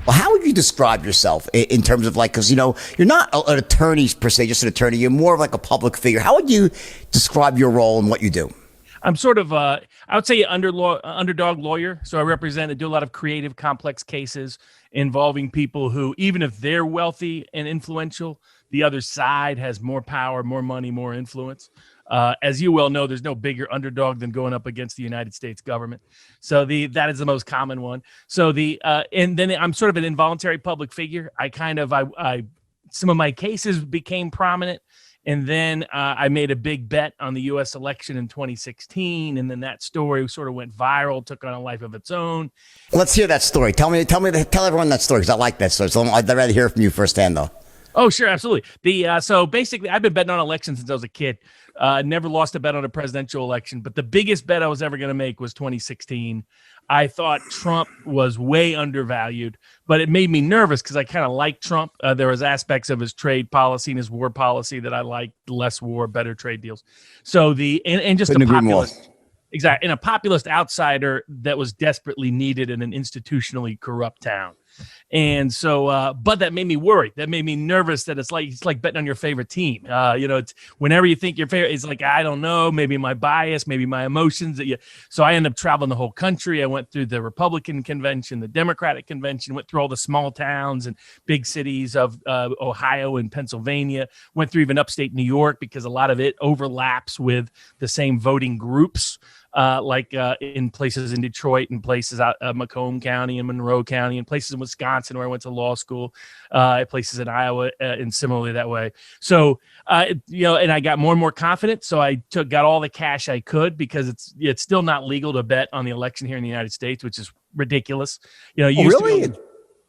Well, how would you describe yourself in terms of like, because you're not an attorney per se, just an attorney. You're more of like a public figure. How would you describe your role and what you do? I'm sort of, I would say, underdog lawyer. So I do a lot of creative, complex cases involving people who, even if they're wealthy and influential, the other side has more power, more money, more influence. As you well know, there's no bigger underdog than going up against the United States government. So that is the most common one. So and then I'm sort of an involuntary public figure. I some of my cases became prominent. And then I made a big bet on the U.S. election in 2016, and then that story sort of went viral, took on a life of its own. Let's hear that story. Tell everyone that story because I like that story. So I'd rather hear from you firsthand, though. Oh, sure, absolutely. So basically, I've been betting on elections since I was a kid. Never lost a bet on a presidential election, but the biggest bet I was ever going to make was 2016. I thought Trump was way undervalued, but it made me nervous because I kind of liked Trump. There was aspects of his trade policy and his war policy that I liked: less war, better trade deals. So and just Couldn't a agree more. populist, exactly, and a populist outsider that was desperately needed in an institutionally corrupt town. And so, but that made me worried. That made me nervous that it's like betting on your favorite team. It's whenever you think your favorite, it's like, I don't know, maybe my bias, maybe my emotions. So I ended up traveling the whole country. I went through the Republican convention, the Democratic convention, went through all the small towns and big cities of Ohio and Pennsylvania, went through even upstate New York because a lot of it overlaps with the same voting groups. In places in Detroit and places out Macomb County and Monroe County and places in Wisconsin where I went to law school, places in Iowa and similarly that way. So, and I got more and more confident. So I got all the cash I could because it's still not legal to bet on the election here in the United States, which is ridiculous. Really?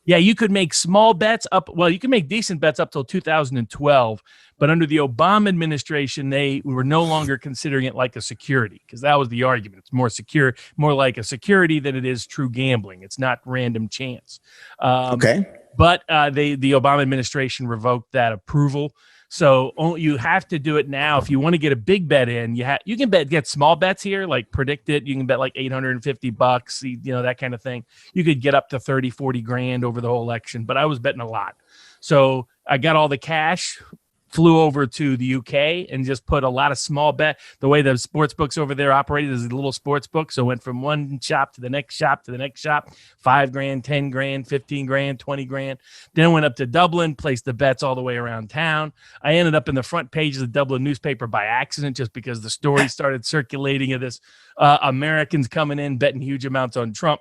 Yeah, you could make small bets up. Well, you can make decent bets up till 2012, but under the Obama administration, they were no longer considering it like a security because that was the argument. It's more secure, more like a security than it is true gambling. It's not random chance. Okay. But the Obama administration revoked that approval. So you have to do it now. If you want to get a big bet in, you can get small bets here, like predict it. You can bet like $850, that kind of thing. You could get up to 30, 40 grand over the whole election, but I was betting a lot. So I got all the cash, flew over to the UK and just put a lot of small bet. The way the sports books over there operated is a little sports book. So went from one shop to the next shop to the next shop, 5 grand, 10 grand, 15 grand, 20 grand. Then went up to Dublin, placed the bets all the way around town. I ended up in the front page of the Dublin newspaper by accident, just because the story started circulating of this Americans coming in, betting huge amounts on Trump.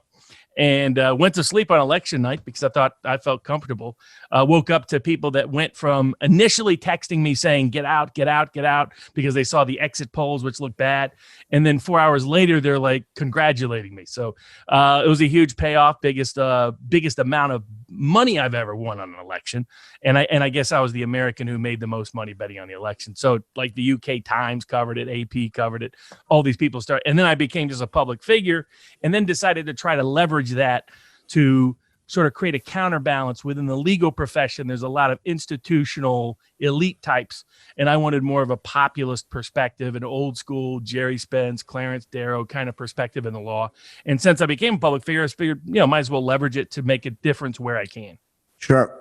And went to sleep on election night because I thought I felt comfortable. Woke up to people that went from initially texting me saying, get out, get out, get out, because they saw the exit polls, which looked bad. And then 4 hours later, they're like congratulating me. So it was a huge payoff, biggest amount of money I've ever won on an election. And I guess I was the American who made the most money betting on the election. So like the UK Times covered it, AP covered it, all these people started. And then I became just a public figure and then decided to try to leverage that to sort of create a counterbalance within the legal profession. There's a lot of institutional elite types, and I wanted more of a populist perspective, an old school Jerry Spence, Clarence Darrow kind of perspective in the law. And since I became a public figure, I figured, might as well leverage it to make a difference where I can. Sure.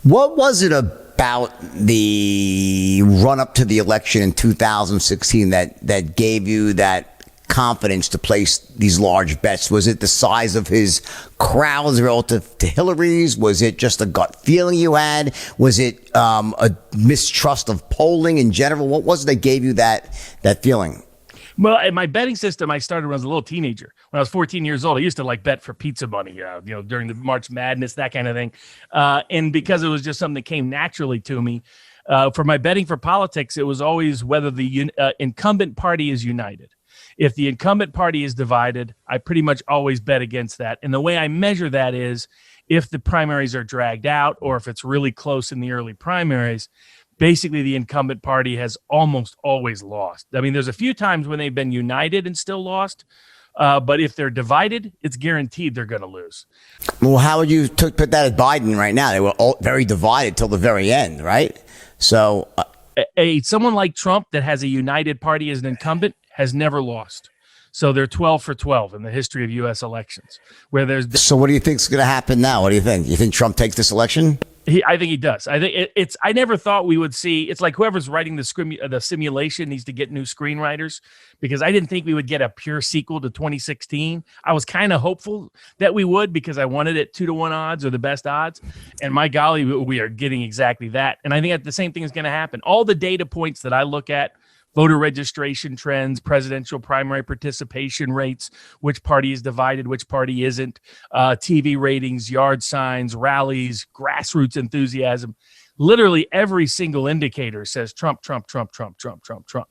What was it about the run up to the election in 2016 that gave you that confidence to place these large bets? Was it the size of his crowds relative to Hillary's? Was it just a gut feeling you had? Was it a mistrust of polling in general? What was it that gave you that feeling? Well, in my betting system, I started when I was a little teenager. When I was 14 years old, I used to bet for pizza money, during the March Madness, that kind of thing. And because it was just something that came naturally to me, for my betting for politics, it was always whether the incumbent party is united. If the incumbent party is divided, I pretty much always bet against that. And the way I measure that is if the primaries are dragged out or if it's really close in the early primaries, basically the incumbent party has almost always lost. I mean, there's a few times when they've been united and still lost. But if they're divided, it's guaranteed they're going to lose. Well, how would you put that at Biden right now? They were all very divided till the very end, right? So someone like Trump that has a united party as an incumbent has never lost. So they're 12 for 12 in the history of U.S. elections. Where there's So what do you think's going to happen now? What do you think? You think Trump takes this election? I think he does. I think it's. I never thought we would see. It's like whoever's writing the simulation needs to get new screenwriters, because I didn't think we would get a pure sequel to 2016. I was kind of hopeful that we would, because I wanted it 2-to-1 odds or the best odds, and my golly, we are getting exactly that. And I think that the same thing is going to happen. All the data points that I look at, voter registration trends, presidential primary participation rates, which party is divided, which party isn't, TV ratings, yard signs, rallies, grassroots enthusiasm. Literally every single indicator says Trump, Trump, Trump, Trump, Trump, Trump, Trump.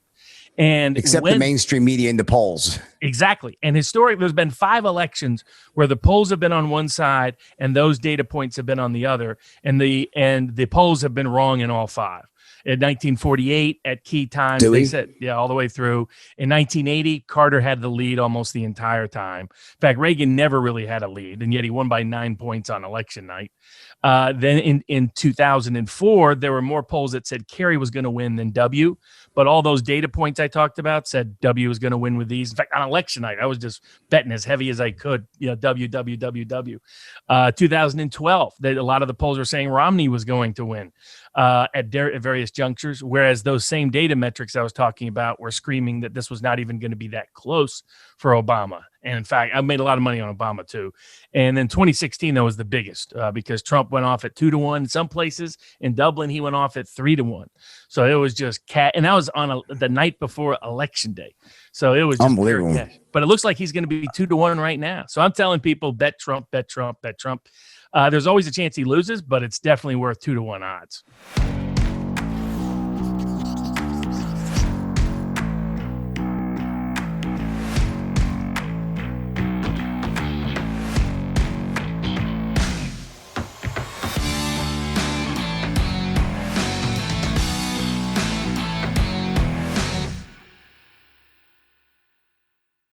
And except the mainstream media in the polls. Exactly. And there's been 5 elections where the polls have been on one side and those data points have been on the other. And the polls have been wrong in all 5. In 1948, at key times, they said, all the way through. In 1980, Carter had the lead almost the entire time. In fact, Reagan never really had a lead, and yet he won by 9 points on election night. Then in 2004, there were more polls that said Kerry was going to win than W, but all those data points I talked about said W was going to win with these. In fact, on election night, I was just betting as heavy as I could, W, W, W, W. 2012, a lot of the polls were saying Romney was going to win at various junctures, whereas those same data metrics I was talking about were screaming that this was not even going to be that close for Obama. And in fact, I made a lot of money on Obama too. And then 2016, that was the biggest because Trump went off at 2-to-1 in some places. In Dublin, he went off at 3-to-1. So it was just and that was on the night before election day. So it was just unbelievable. But it looks like he's going to be 2-to-1 right now. So I'm telling people, bet Trump, bet Trump, bet Trump. There's always a chance he loses, but it's definitely worth 2-to-1 odds.